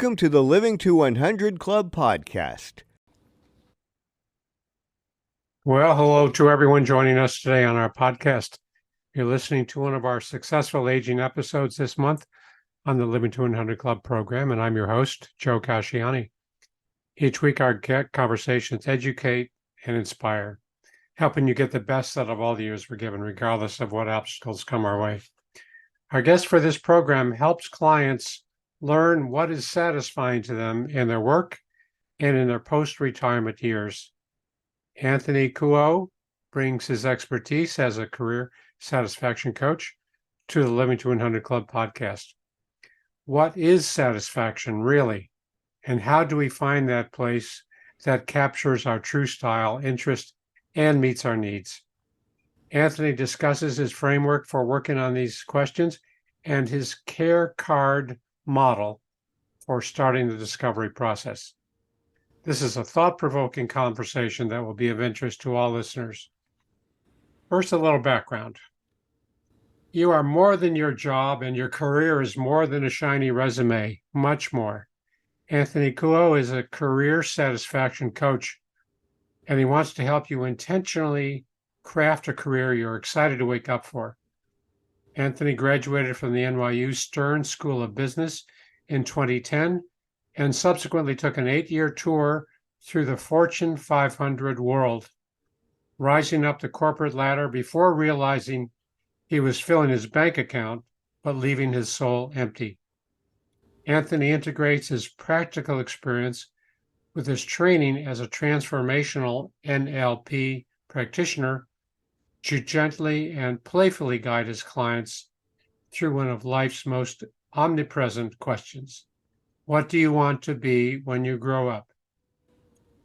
Welcome to the Living to 100 Club podcast. Well, hello to everyone joining us today on our podcast. You're listening to one of our successful aging episodes this month on the Living to 100 Club program, and I'm your host, Joe Casciani. Each week, our conversations educate and inspire, helping you get the best out of all the years we're given, regardless of what obstacles come our way. Our guest for this program helps clients learn what is satisfying to them in their work and in their post-retirement years. Anthony Kuo brings his expertise as a career satisfaction coach to the Living to 100 Club podcast. What is satisfaction really? And how do we find that place that captures our true style, interest, and meets our needs? Anthony discusses his framework for working on these questions and his care card model for starting the discovery process. This is a thought-provoking conversation that will be of interest to all listeners. First, a little background. You are more than your job, and your career is more than a shiny resume, much more. Anthony Kuo is a career satisfaction coach, and he wants to help you intentionally craft a career you're excited to wake up for. Anthony graduated from the NYU Stern School of Business in 2010 and subsequently took an 8-year tour through the Fortune 500 world, rising up the corporate ladder before realizing he was filling his bank account, but leaving his soul empty. Anthony integrates his practical experience with his training as a transformational NLP practitioner to gently and playfully guide his clients through one of life's most omnipresent questions. What do you want to be when you grow up?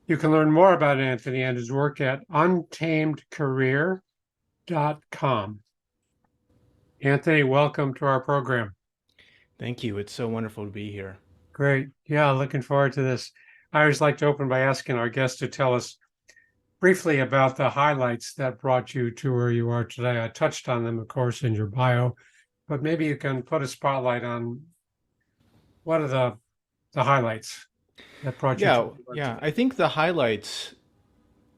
You can learn more about Anthony and his work at untamedcareer.com. Anthony, welcome to our program. Thank you. It's so wonderful to be here. Great. Yeah, looking forward to this. I always like to open by asking our guests to tell us briefly about the highlights that brought you to where you are today. I touched on them, of course, in your bio, but maybe you can put a spotlight on what are the highlights that brought you to Yeah. I think the highlights,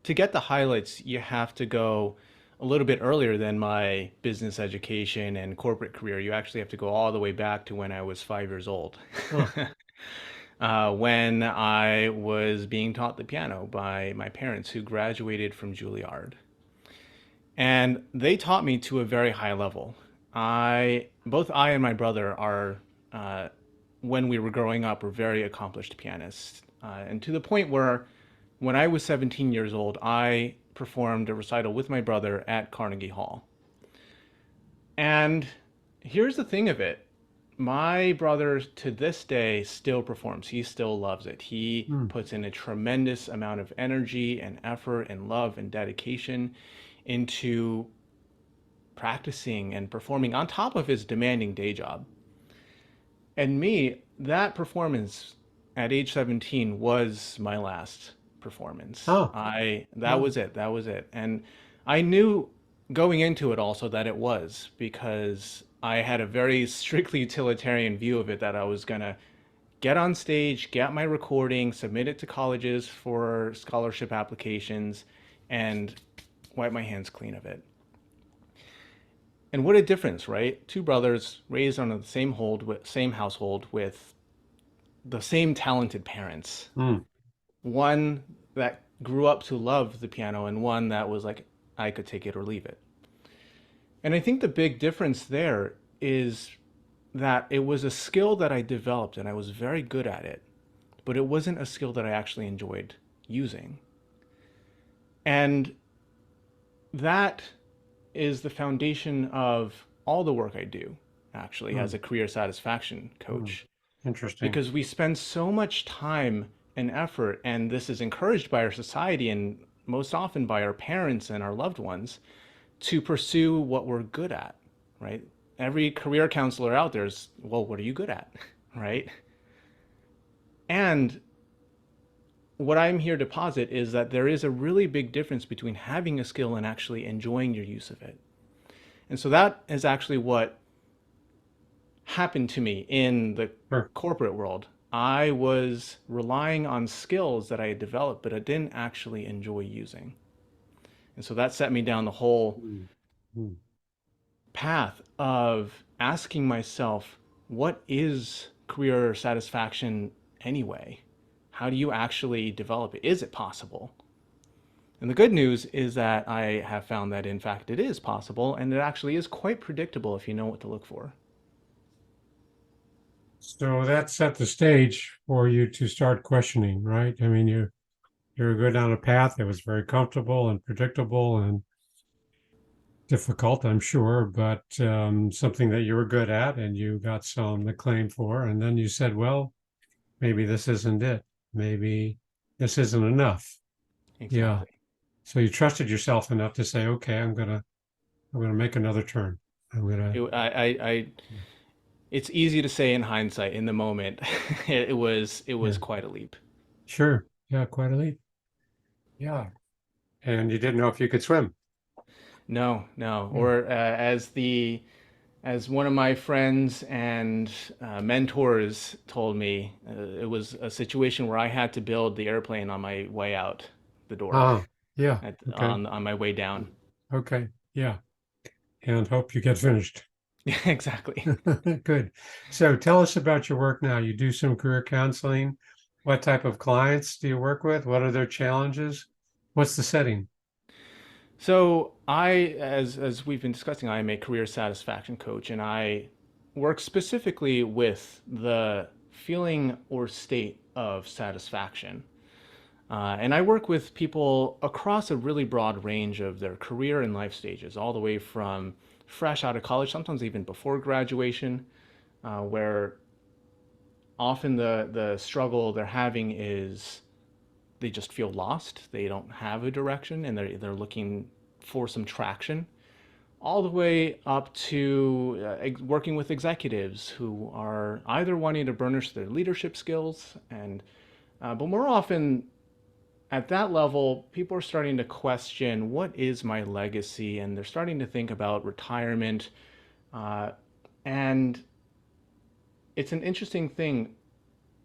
to get the highlights, you have to go a little bit earlier than my business education and corporate career. You actually have to go all the way back to when I was 5 years old. When I was being taught the piano by my parents who graduated from Juilliard. And they taught me to a very high level. Both I and my brother are, when we were growing up, were very accomplished pianists. And to the point where when I was 17 years old, I performed a recital with my brother at Carnegie Hall. And here's the thing of it. My brother to this day still performs. He still loves it. He puts in a tremendous amount of energy and effort and love and dedication into practicing and performing on top of his demanding day job. And me, that performance at age 17 was my last performance. That was it. And I knew going into it also that it was, because I had a very strictly utilitarian view of it, that I was going to get on stage, get my recording, submit it to colleges for scholarship applications, and wipe my hands clean of it. And what a difference, right? Two brothers raised on the same household with the same talented parents. One that grew up to love the piano and one that was like, I could take it or leave it. And I think the big difference there is that it was a skill that I developed and I was very good at it, but it wasn't a skill that I actually enjoyed using. And that is the foundation of all the work I do, actually, as a career satisfaction coach. Interesting. Because we spend so much time and effort, and this is encouraged by our society and most often by our parents and our loved ones, to pursue what we're good at, right? Every career counselor out there is, well, what are you good at, right? And what I'm here to posit is that there is a really big difference between having a skill and actually enjoying your use of it. And so that is actually what happened to me in the corporate world. I was relying on skills that I had developed, but I didn't actually enjoy using. And so that set me down the whole Mm, mm. path of asking myself, what is career satisfaction anyway? How do you actually develop it? Is it possible? And the good news is that I have found that in fact it is possible, and it actually is quite predictable if you know what to look for. So that set the stage for you to start questioning, right? I mean, you go down a path that was very comfortable and predictable and difficult, I'm sure, but something that you were good at and you got some acclaim for. And then you said, well, maybe this isn't it. Maybe this isn't enough. Yeah. Exactly. So you trusted yourself enough to say, okay, I'm gonna make another turn. I'm gonna. It's easy to say in hindsight. In the moment, it was Yeah. quite a leap. Sure. Yeah, quite a leap. Yeah. And you didn't know if you could swim. No, no. Yeah. Or as one of my friends and mentors told me, it was a situation where I had to build the airplane on my way out the door, Ah, yeah. Okay. on my way down. Okay. Yeah. And hope you get finished. Exactly. Good. So tell us about your work now. You do some career counseling. What type of clients do you work with? What are their challenges? What's the setting? So as we've been discussing, I am a career satisfaction coach, and I work specifically with the feeling or state of satisfaction. And I work with people across a really broad range of their career and life stages, all the way from fresh out of college, sometimes even before graduation, where often the struggle they're having is they just feel lost. They don't have a direction, and they're looking for some traction. All the way up to working with executives who are either wanting to burnish their leadership skills, and but more often at that level, people are starting to question, what is my legacy, and they're starting to think about retirement. Uh, and it's an interesting thing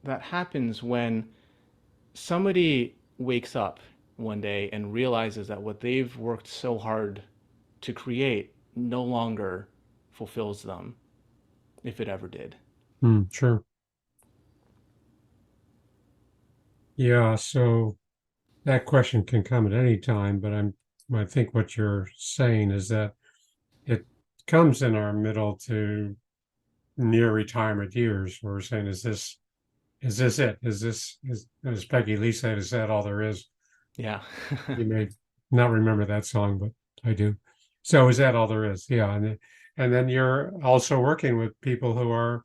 that happens when somebody wakes up one day and realizes that what they've worked so hard to create no longer fulfills them, if it ever did. Sure. Yeah. So that question can come at any time, but I think what you're saying is that it comes in our middle to near retirement years. Where we're saying, is this it? As Peggy Lee said, is that all there is? Yeah. You may not remember that song, but I do. So is that all there is? Yeah. And then you're also working with people who are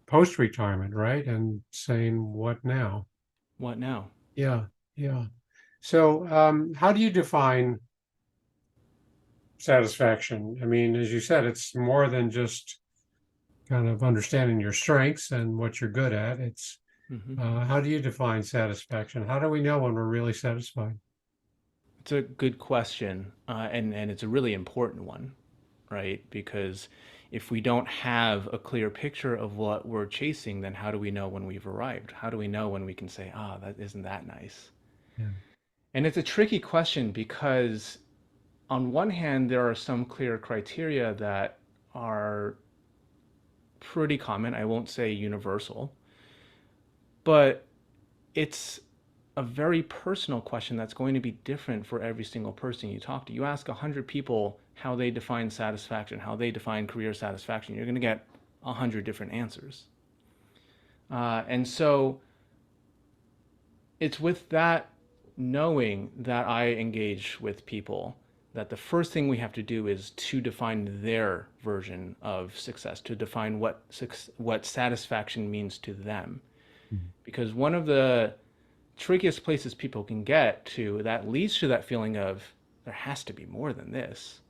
post retirement, right? And saying, what now? What now? Yeah. Yeah. So how do you define satisfaction? I mean, as you said, it's more than just kind of understanding your strengths and what you're good at. It's Hmm. how do you define satisfaction? How do we know when we're really satisfied? It's a good question, and it's a really important one, right? Because if we don't have a clear picture of what we're chasing, then how do we know when we've arrived? How do we know when we can say, ah, that isn't that nice? Yeah. And it's a tricky question because on one hand, there are some clear criteria that are pretty common. I won't say universal, but it's a very personal question that's going to be different for every single person you talk to. You ask 100 people how they define satisfaction, how they define career satisfaction, you're going to get 100 different answers. And so it's with that knowing that I engage with people that the first thing we have to do is to define their version of success, to define what satisfaction means to them. Mhm. Because one of the trickiest places people can get to that leads to that feeling of there has to be more than this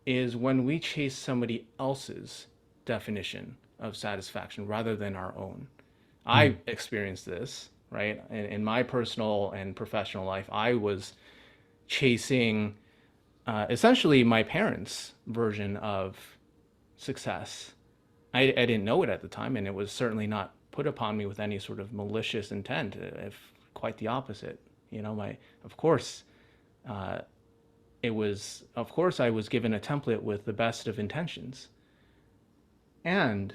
is when we chase somebody else's definition of satisfaction rather than our own. I Mhm. experienced this, right? In my personal and professional life, I was chasing essentially my parents' version of success. I didn't know it at the time, and it was certainly not put upon me with any sort of malicious intent, if quite the opposite. Of course, uh, of course, I was given a template with the best of intentions. And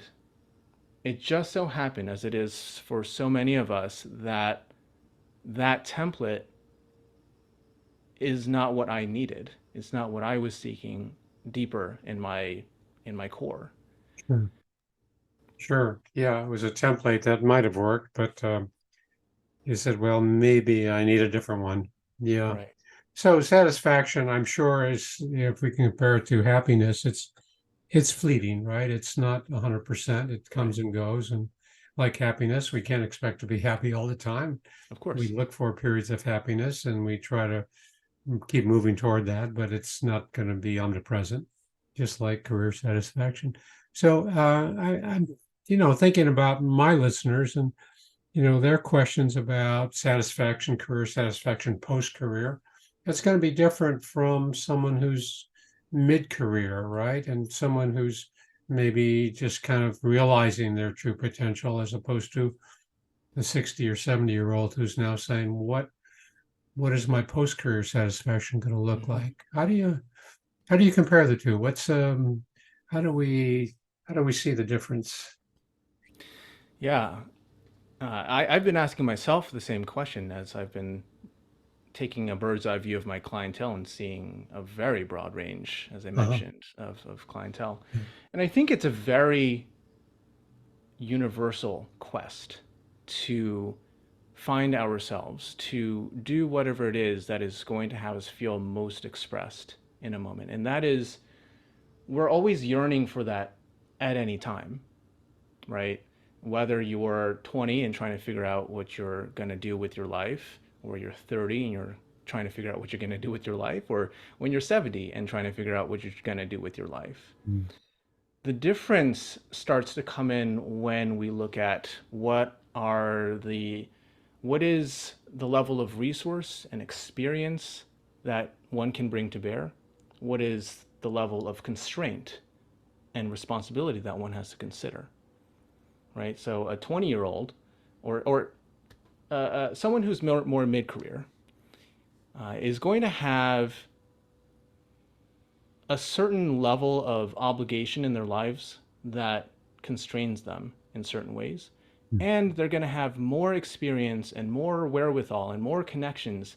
it just so happened, as it is for so many of us, that that template is not what I needed. It's not what I was seeking deeper in my core. Sure. Sure. Yeah, it was a template that might have worked, but you said, well, maybe I need a different one. Yeah. Right. So satisfaction, I'm sure, is, if we can compare it to happiness, it's fleeting, right? It's not 100%. It Right. comes and goes, and like happiness, we can't expect to be happy all the time. Of We course. look for periods of happiness, and we try to keep moving toward that, but it's not going to be omnipresent, just like career satisfaction. So I'm, thinking about my listeners and their questions about satisfaction, career satisfaction, post career. It's going to be different from someone who's mid career, right? And someone who's maybe just kind of realizing their true potential, as opposed to the 60 or 70-year-old who's now saying, what is my post career satisfaction going to look Hmm. like? How do you compare the two? How do we how do we see the difference? Yeah. I've been asking myself the same question as I've been taking a bird's eye view of my clientele and seeing a very broad range, as I Uh-huh. mentioned, of clientele. And I think it's a very universal quest to find ourselves, to do whatever it is that is going to have us feel most expressed in a moment. And that is, we're always yearning for that at any time, right? Whether you're 20 and trying to figure out what you're going to do with your life, or you're 30 and you're trying to figure out what you're going to do with your life, or when you're 70 and trying to figure out what you're going to do with your life. Mm. The difference starts to come in when we look at what is the level of resource and experience that one can bring to bear? What is the level of constraint and responsibility that one has to consider, right? So a 20-year-old or someone who's more mid-career is going to have a certain level of obligation in their lives that constrains them in certain ways. Mm. And they're going to have more experience and more wherewithal and more connections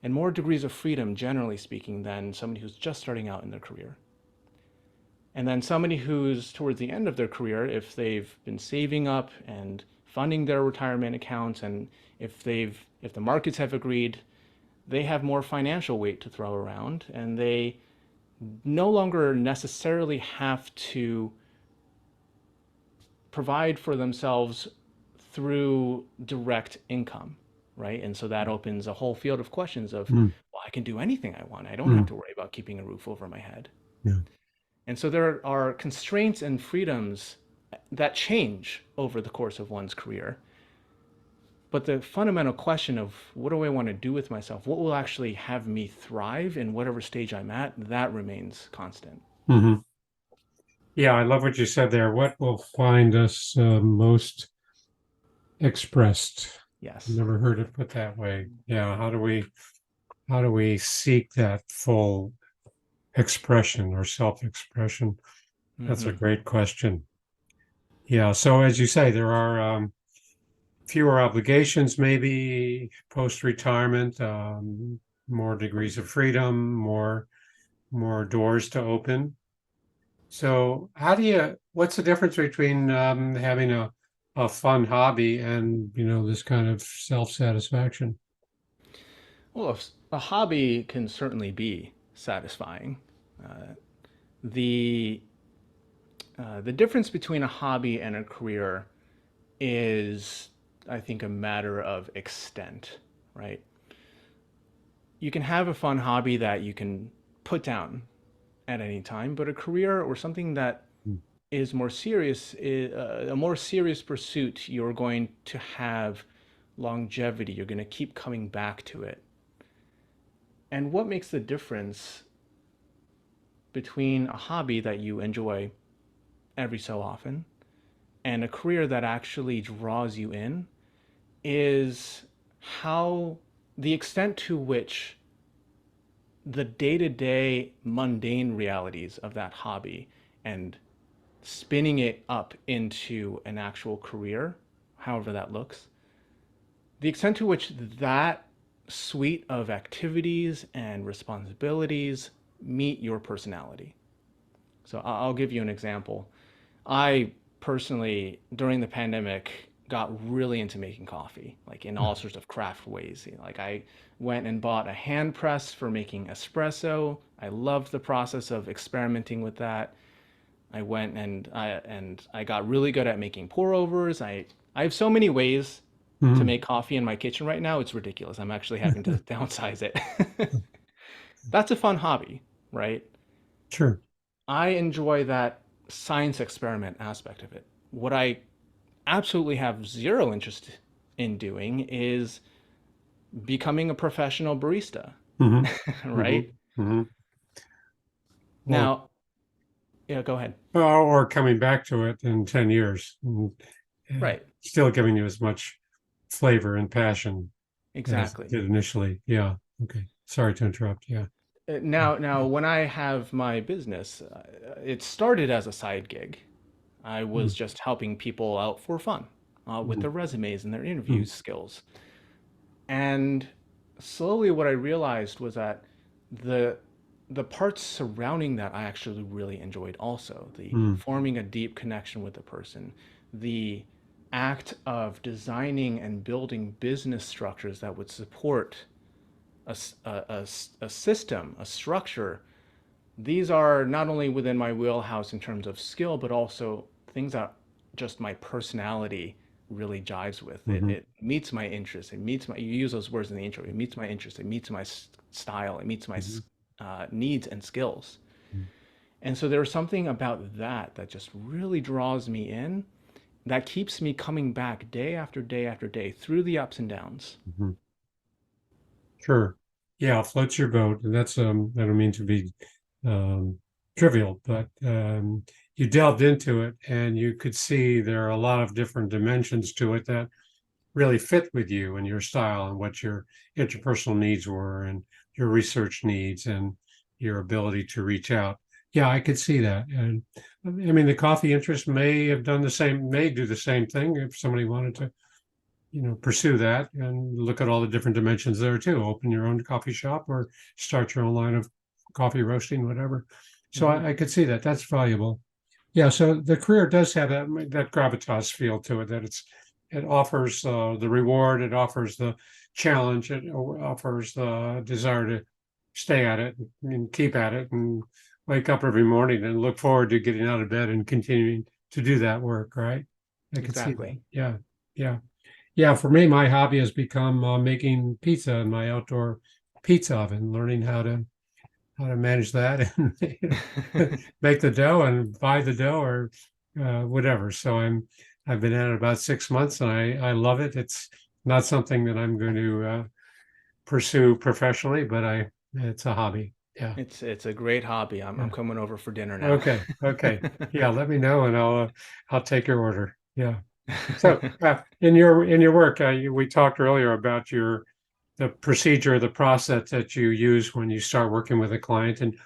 and more degrees of freedom, generally speaking, than somebody who's just starting out in their career. And then somebody who's towards the end of their career, if they've been saving up and funding their retirement accounts, and if the markets have agreed, they have more financial weight to throw around, and they no longer necessarily have to provide for themselves through direct income, right? And so that opens a whole field of questions of, Mm. well, I can do anything I want. I don't have Mm. to worry about keeping a roof over my head. Yeah. And so there are constraints and freedoms that change over the course of one's career. But the fundamental question of what do I want to do with myself? What will actually have me thrive in whatever stage I'm at? That remains constant. Hmm. Yeah, I love what you said there. What will find us most expressed? Yes. Never heard it put that way. Yeah, how do we seek that full expression or self-expression? That's a Hmm. great question. Yeah, so as you say, there are fewer obligations, maybe post-retirement, more degrees of freedom, more doors to open. So what's the difference between having a fun hobby and, this kind of self-satisfaction? Well, a hobby can certainly be satisfying. Uh, the the difference between a hobby and a career is, I think, a matter of extent, right? You can have a fun hobby that you can put down at any time, but a career or something that Mm. is more serious, a more serious pursuit, you're going to have longevity. You're going to keep coming back to it. And what makes the difference between a hobby that you enjoy every so often and a career that actually draws you in is how the extent to which the day-to-day mundane realities of that hobby and spinning it up into an actual career, however that looks, the extent to which that suite of activities and responsibilities meet your personality. So I'll give you an example. I personally, during the pandemic, got really into making coffee, like in all sorts of craft ways. Like I went and bought a hand press for making espresso. I loved the process of experimenting with that. I went and I got really good at making pour overs. I have so many ways to Mhm. make coffee in my kitchen right now. It's ridiculous. I'm actually having to downsize it. That's a fun hobby, right? Sure. I enjoy that science experiment aspect of it. What I absolutely have zero interest in doing is becoming a professional barista, Hmm. Hmm. right? Hmm. Or Now, yeah, go ahead. or coming back to it in 10 years and Right, still giving you as much flavor and passion as it exactly. did initially. Yeah. Okay. Sorry to interrupt. Yeah. Now, when I have my business, it started as a side gig. I was just helping people out for fun with Mm-hmm. their resumes and their interview skills. And slowly, what I realized was that the the parts surrounding that I actually really enjoyed also. The Mm-hmm. forming a deep connection with the person, the act of designing and building business structures that would support a system, a structure. These are not only within my wheelhouse in terms of skill, but also things that just my personality really jives with. Mm-hmm. It meets my interest. It meets my, you use those words in the intro. It meets my interest. It meets my style. It meets my Mm-hmm. needs and skills. And so there was something about that that just really draws me in, that keeps me coming back day after day after day through the ups and downs. Mm-hmm. Sure. Yeah, floats your boat. And that's I don't mean to be um trivial, but you delved into it and you could see there are a lot of different dimensions to it that really fit with you and your style and what your interpersonal needs were and your research needs and your ability to reach out. Yeah, I could see that. And I mean, the coffee interest may have done the same, may do the same thing if somebody wanted to, pursue that and look at all the different dimensions there too. Open your own coffee shop or start your own line of coffee roasting, whatever. So Hmm. I could see that. That's valuable. Yeah, so the career does have that gravitas feel to it. That it offers the reward, it offers the challenge, it offers the desire to stay at it and keep at it, and wake up every morning and look forward to getting out of bed and continuing to do that work. Right? I could see that. Exactly. Yeah, yeah, yeah. For me, my hobby has become making pizza in my outdoor pizza oven, learning how to manage that and make the dough and buy the dough or whatever. So I've been at it about 6 months and I love it. It's not something that I'm going to pursue professionally, but it's a hobby. Yeah. It's a great hobby. I'm Yeah. coming over for dinner now. Okay. Okay. Yeah. Let me know and I'll take your order. Yeah. So in your work, we talked earlier about the procedure, the process that you use when you start working with a client, and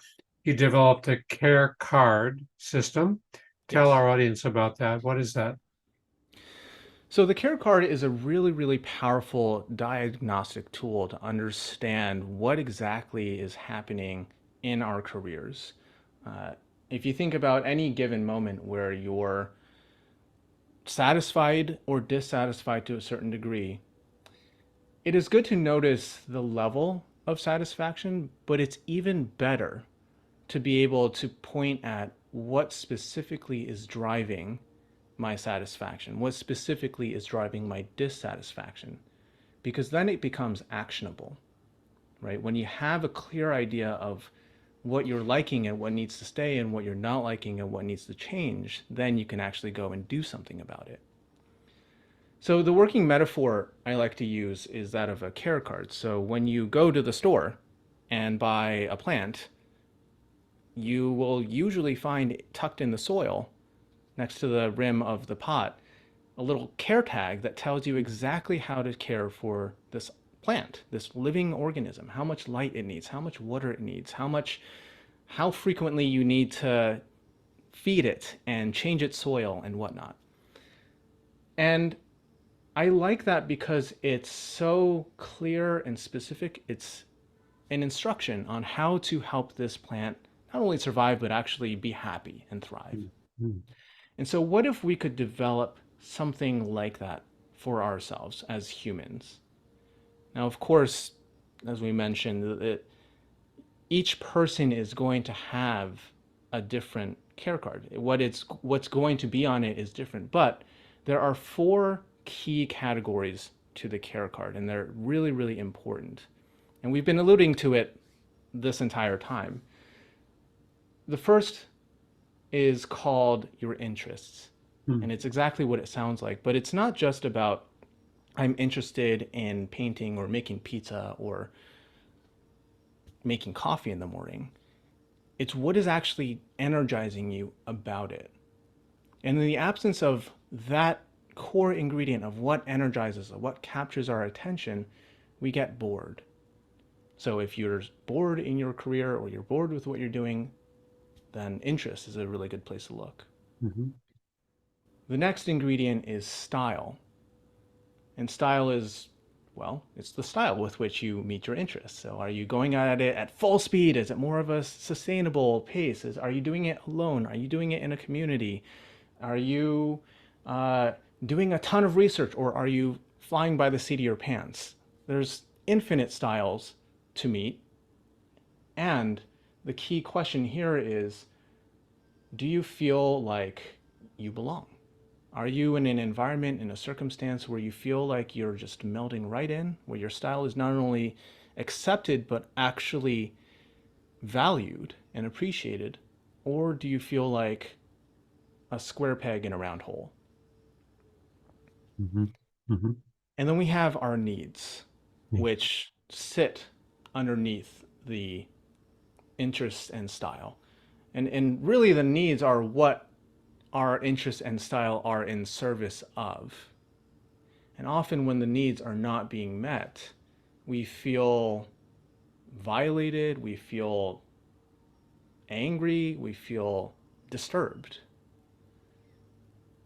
you developed a care card system. Tell Yes. our audience about that. What is that? So the care card is a really, really powerful diagnostic tool to understand what exactly is happening in our careers. Uh, if you think about any given moment where you're satisfied or dissatisfied to a certain degree, it is good to notice the level of satisfaction, but it's even better to be able to point at what specifically is driving my satisfaction, what specifically is driving my dissatisfaction, because then it becomes actionable, right? When you have a clear idea of what you're liking and what needs to stay and what you're not liking and what needs to change, then you can actually go and do something about it. So the working metaphor I like to use is that of a care card. So when you go to the store and buy a plant, you will usually find tucked in the soil next to the rim of the pot, a little care tag that tells you exactly how to care for this plant, this living organism, how much light it needs, how much water it needs, how frequently you need to feed it and change its soil and whatnot. And I like that because it's so clear and specific. It's an instruction on how to help this plant not only survive, but actually be happy and thrive. Mhm. And so, what if we could develop something like that for ourselves as humans? Now, of course, as we mentioned, each person is going to have a different care card. What's going to be on it is different, but there are four key categories to the care card, and they're really, really important. And we've been alluding to it this entire time. The first is called your interests, Mhm. and it's exactly what it sounds like, but it's not just about I'm interested in painting or making pizza or making coffee in the morning. It's what is actually energizing you about it. And in the absence of that core ingredient of what energizes us, what captures our attention, we get bored. So if you're bored in your career or you're bored with what you're doing, then interest is a really good place to look. Mhm. The next ingredient is style. And style is, well, it's the style with which you meet your interests. So are you going at it at full speed? Is it more of a sustainable pace? Are you doing it alone? Are you doing it in a community? Are you uh, doing a ton of research, or are you flying by the seat of your pants? There's infinite styles to meet. And the key question here is, do you feel like you belong? Are you in an environment, in a circumstance where you feel like you're just melding right in, where your style is not only accepted, but actually valued and appreciated? Or do you feel like a square peg in a round hole? Mhm. Mhm. And then we have our needs, Yeah. which sit underneath the interests and style. And really, the needs are what our interests and style are in service of. And often, when the needs are not being met, we feel violated, we feel angry, we feel disturbed.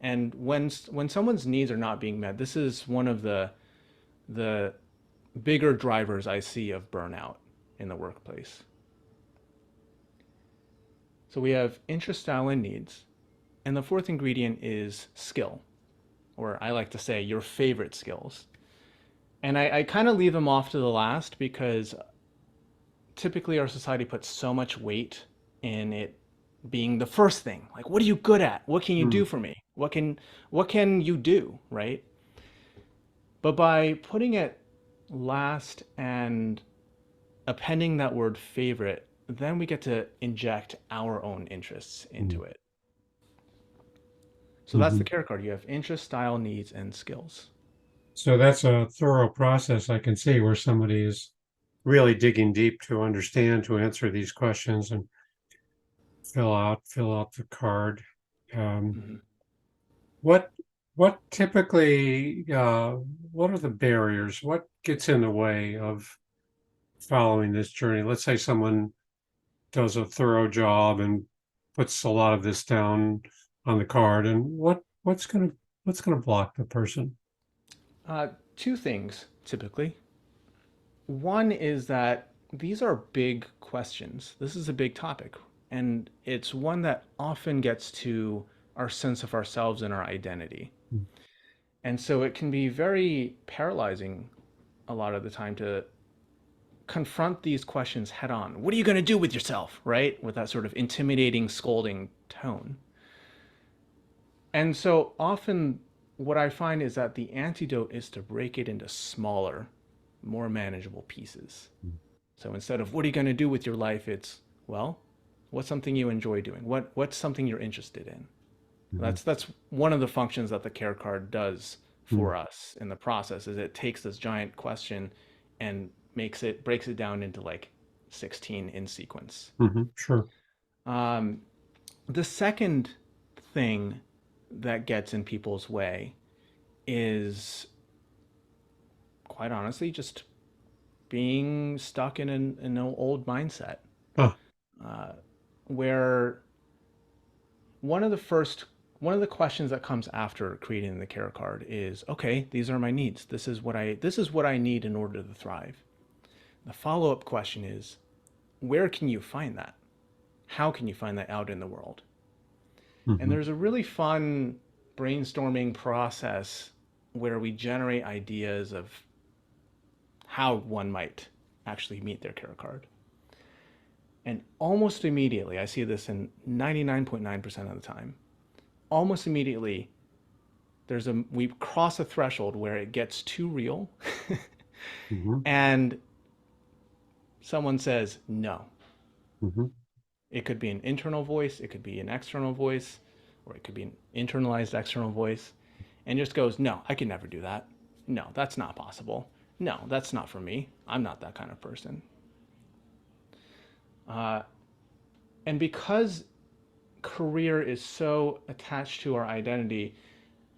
And when someone's needs are not being met, this is one of the bigger drivers I see of burnout in the workplace. So we have interest, style, and needs. And the fourth ingredient is skill, or I like to say your favorite skills. And I kind of leave them off to the last because typically our society puts so much weight in it being the first thing. Like, what are you good at? What can you do Mm. for me? What can you do, right? But by putting it last and appending that word favorite, then we get to inject our own interests Mm. into it. So that's the Mhm. care card. You have interest, style, needs, and skills. So that's a thorough process. I can see where somebody is really digging deep to understand, to answer these questions and fill out the card. Um, Mhm. what what typically what are the barriers? What gets in the way of following this journey? Let's say someone does a thorough job and puts a lot of this down on the card, and what's gonna block the person? Uh, Two things typically. One is that these are big questions. This is a big topic, and it's one that often gets to our sense of ourselves and our identity. Mm. And so it can be very paralyzing a lot of the time to confront these questions head on. What are you going to do with yourself, right? With that sort of intimidating, scolding tone. And so often what I find is that the antidote is to break it into smaller, more manageable pieces. So instead of what are you going to do with your life, it's, well, what's something you enjoy doing? What's something you're interested in? Mhm. That's one of the functions that the care card does Mm. for us in the process is it takes this giant question and breaks it down into like 16 in sequence. Mhm. Sure. Um, the second thing that gets in people's way is, quite honestly, just being stuck in an old mindset, Huh. uh, where one of the first one of the questions that comes after creating the care card is, okay, these are my needs. This is what I need in order to thrive. The follow-up question is, where can you find that? How can you find that out in the world? And Hmm. there's a really fun brainstorming process where we generate ideas of how one might actually meet their care card. And almost immediately, I see this in 99.9% of the time, almost immediately we cross a threshold where it gets too real Hmm. and someone says no. Hmm. It could be an internal voice, it could be an external voice, or it could be an internalized external voice, and just goes, no, I can never do that. No, that's not possible. No, that's not for me. I'm not that kind of person. Uh, and because career is so attached to our identity,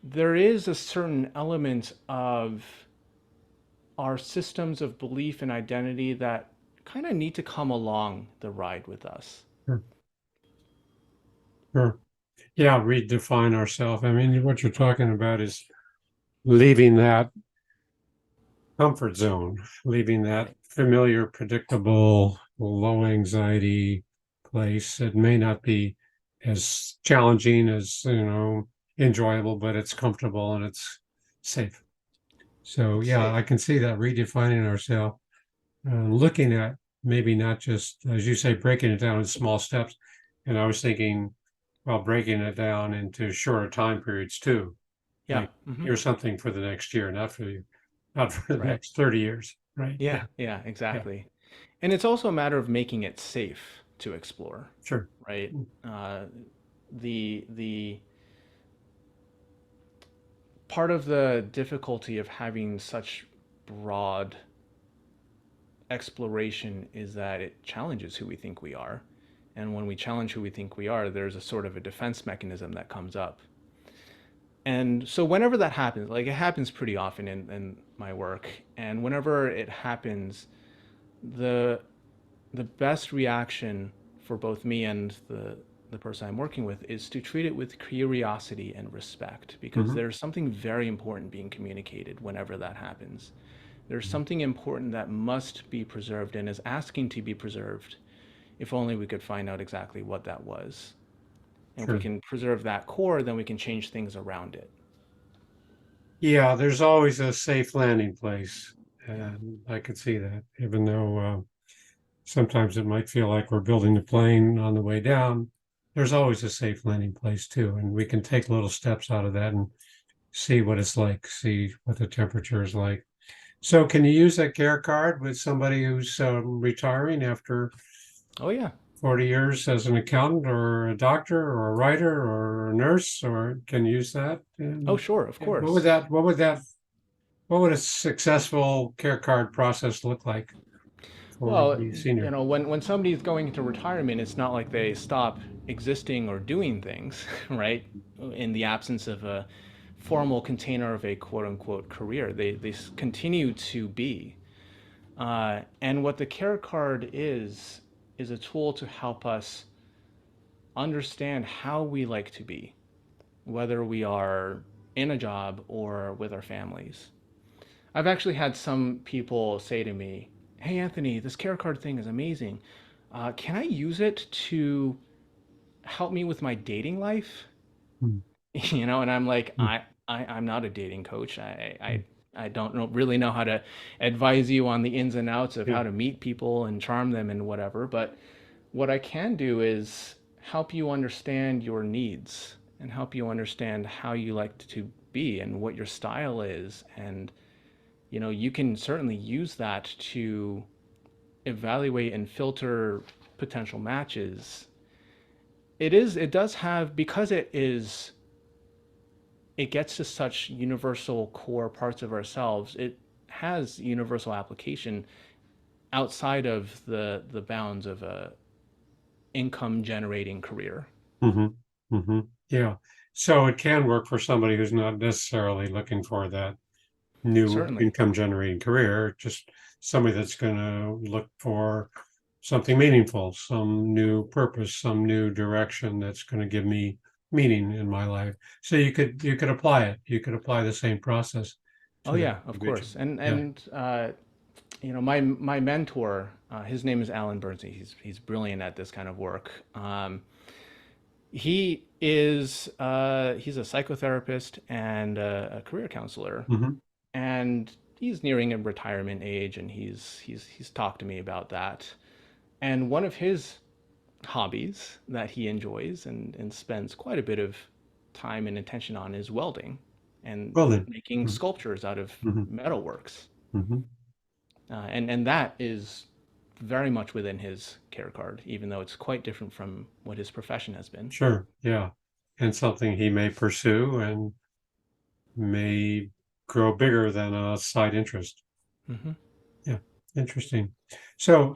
there is a certain element of our systems of belief and identity that kind of need to come along the ride with us. Sure. Sure. Yeah, redefine ourselves. I mean, what you're talking about is leaving that comfort zone, leaving that familiar, predictable, low anxiety place. It may not be as challenging as, enjoyable, but it's comfortable and it's safe. So, It's yeah, safe. I can see that redefining ourselves, looking at maybe not just, as you say, breaking it down in small steps. And I was thinking, well, breaking it down into shorter time periods too. Yeah. Like, Hmm. here's something for the next year, not for That's the right. next 30 years. Right. Yeah. Yeah. Yeah, Yeah. exactly. And it's also a matter of making it safe to explore, Sure. right? Uh, the part of the difficulty of having such broad exploration is that it challenges who we think we are. And when we challenge who we think we are, there's a sort of a defense mechanism that comes up. And so whenever that happens, like it happens pretty often in my work, and whenever it happens, the the best reaction for both me and the person I'm working with is to treat it with curiosity and respect, because Hmm. there's something very important being communicated whenever that happens. There's something important that must be preserved and is asking to be preserved. If only we could find out exactly what that was. And if we Sure. can preserve that core, then we can change things around it. Yeah, there's always a safe landing place. Yeah. And I could see that, even though sometimes it might feel like we're building the plane on the way down, there's always a safe landing place too. And we can take little steps out of that and see what it's like, see what the temperature is like. So, can you use that care card with somebody who's retiring after Oh yeah. 40 years as an accountant or a doctor or a writer or a nurse, or can you use that? Oh And sure, of what would course. what would a successful care card process look like for Well, the senior? when somebody's going into retirement, it's not like they stop existing or doing things, right? In the absence of a formal container of a quote unquote career, they continue to be. And what the care card is a tool to help us understand how we like to be, whether we are in a job or with our families. I've actually had some people say to me, "Hey, Anthony, this care card thing is amazing. Can I use it to help me with my dating life?" Mm, And I'm like, mm, I'm not a dating coach. mm. I don't really know how to advise you on the ins and outs of Yeah, how to meet people and charm them and whatever. But what I can do is help you understand your needs and help you understand how you like to be and what your style is. And, you can certainly use that to evaluate and filter potential matches. It does have, because it gets to such universal core parts of ourselves, it has universal application outside of the bounds of a income generating career. hmm. Hmm. Yeah. So it can work for somebody who's not necessarily looking for that new Certainly. income generating career, just somebody that's going to look for something meaningful, some new purpose, some new direction that's going to give me meaning in my life. So you could apply it. You could apply the same process Oh to that yeah, of individual. course. And Yeah. my mentor, his name is Alan Bernstein. He's brilliant at this kind of work. He's a psychotherapist and a career counselor, Hmm. and he's nearing a retirement age, and he's talked to me about that. And one of his hobbies that he enjoys and spends quite a bit of time and attention on is welding and Well then. making sculptures out of Mm-hmm. metalworks. Hmm. And that is very much within his care card, even though it's quite different from what his profession has been. Sure. Yeah. And something he may pursue and may grow bigger than a side interest. Hmm. Yeah. Interesting. So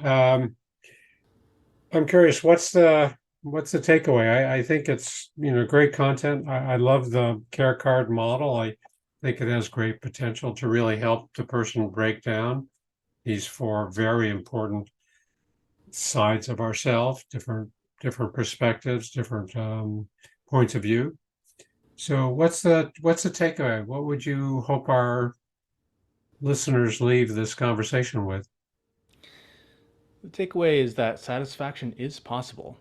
I'm curious, what's the takeaway? I think it's great content. I love the care card model. I think it has great potential to really help the person break down these four very important sides of ourselves, different perspectives, different points of view. So what's the takeaway? What would you hope our listeners leave this conversation with? The takeaway is that satisfaction is possible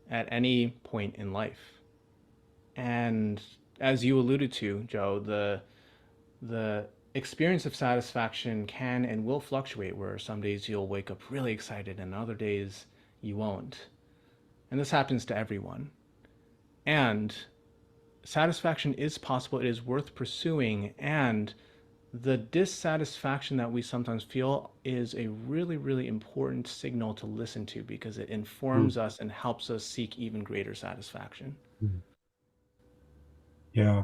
at any point in life. And as you alluded to, Joe, the experience of satisfaction can and will fluctuate, where some days you'll wake up really excited and other days you won't. And this happens to everyone. And satisfaction is possible, it is worth pursuing, and the dissatisfaction that we sometimes feel is a really, really important signal to listen to because it Mm, informs us and helps us seek even greater satisfaction. mm. Yeah.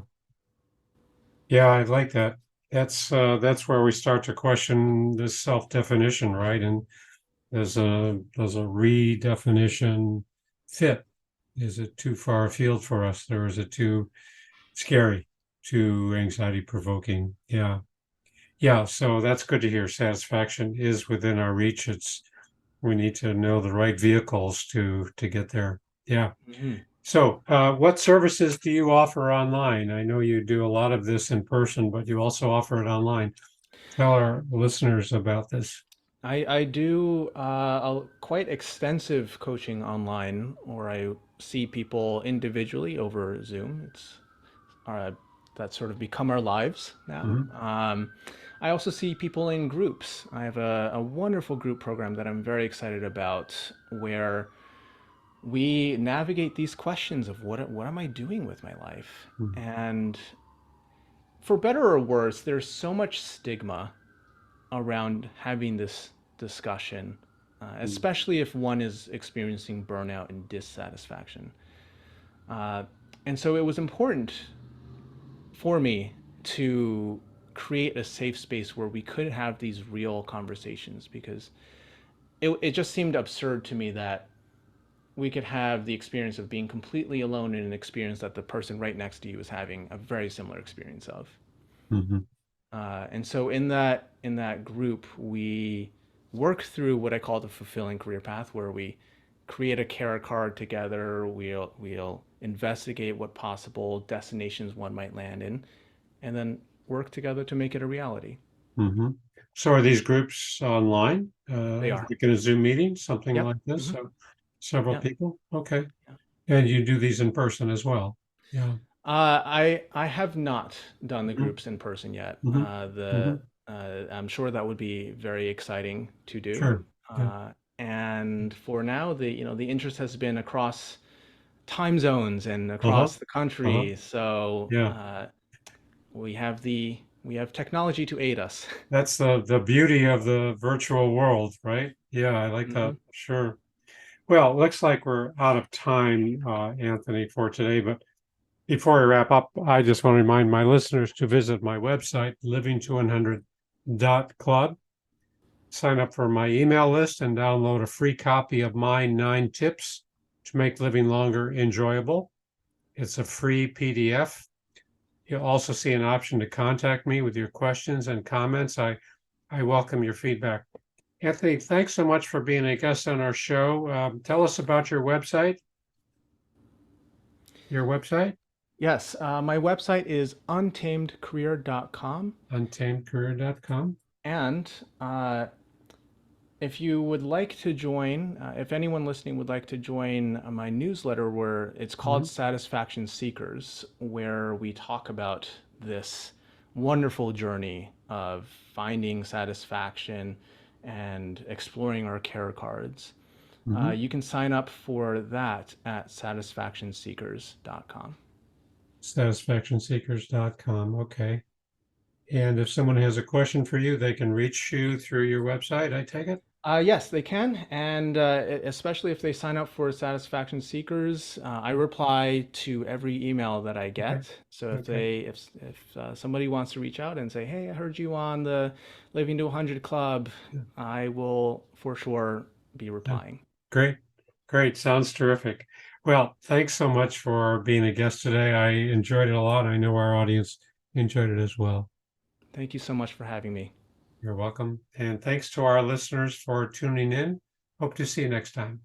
Yeah, I like that. That's where we start to question this self-definition, right? And does a redefinition fit? Is it too far afield for us, or is it too scary, too anxiety provoking? Yeah. Yeah, so that's good to hear. Satisfaction is within our reach. We need to know the right vehicles to get there. Yeah. Hmm. So, what services do you offer online? I know you do a lot of this in person, but you also offer it online. Tell our listeners about this. I do quite extensive coaching online, or I see people individually over Zoom. Uh, that's sort of become our lives now. Mhm. I also see people in groups. I have a wonderful group program that I'm very excited about, where we navigate these questions of what am I doing with my life? Mhm. And for better or worse, there's so much stigma around having this discussion, especially if one is experiencing burnout and dissatisfaction. Uh, and so it was important for me to create a safe space where we could have these real conversations, because it just seemed absurd to me that we could have the experience of being completely alone in an experience that the person right next to you is having a very similar experience of. Mhm. And so in that group, we work through what I call the fulfilling career path, where we create a care card together. We'll investigate what possible destinations one might land in, and then work together to make it a reality. Mhm. So, are these groups online, They are. like in a Zoom meeting, something Yep. like this? Hmm. So, several Yep. people? Okay. Yeah. And you do these in person as well? Yeah. I have not done the Mhm. groups in person yet. Mhm. The Mhm. I'm sure that would be very exciting to do. Sure. Yeah. And for now, the interest has been across time zones and Uh-huh. across the Uh-huh. country. So Yeah. we have technology to aid us. That's the beauty of the virtual world, right? Yeah, I like that. Hmm. Sure. Well, it looks like we're out of time, Anthony, for today. But before we wrap up, I just want to remind my listeners to visit my website, living200.club. Sign up for my email list and download a free copy of my 9 tips to make living longer enjoyable. It's a free PDF. You'll also see an option to contact me with your questions and comments. I welcome your feedback. Anthony, thanks so much for being a guest on our show. Tell us about your website. Your website? Yes, my website is untamedcareer.com. Untamedcareer.com. And if you would like to join, if anyone listening would like to join my newsletter, where it's called Satisfaction Seekers, where we talk about this wonderful journey of finding satisfaction and exploring our care cards, you can sign up for that at satisfactionseekers.com. Satisfactionseekers.com. Okay. And if someone has a question for you, they can reach you through your website, I take it? Yes, they can, and especially if they sign up for Satisfaction Seekers, I reply to every email that I get. Okay. So if somebody wants to reach out and say, "Hey, I heard you on the Living to 100 Club," I will for sure be replying. Great. Great. Sounds terrific. Well, thanks so much for being a guest today. I enjoyed it a lot. I know our audience enjoyed it as well. Thank you so much for having me. You're welcome. And thanks to our listeners for tuning in. Hope to see you next time.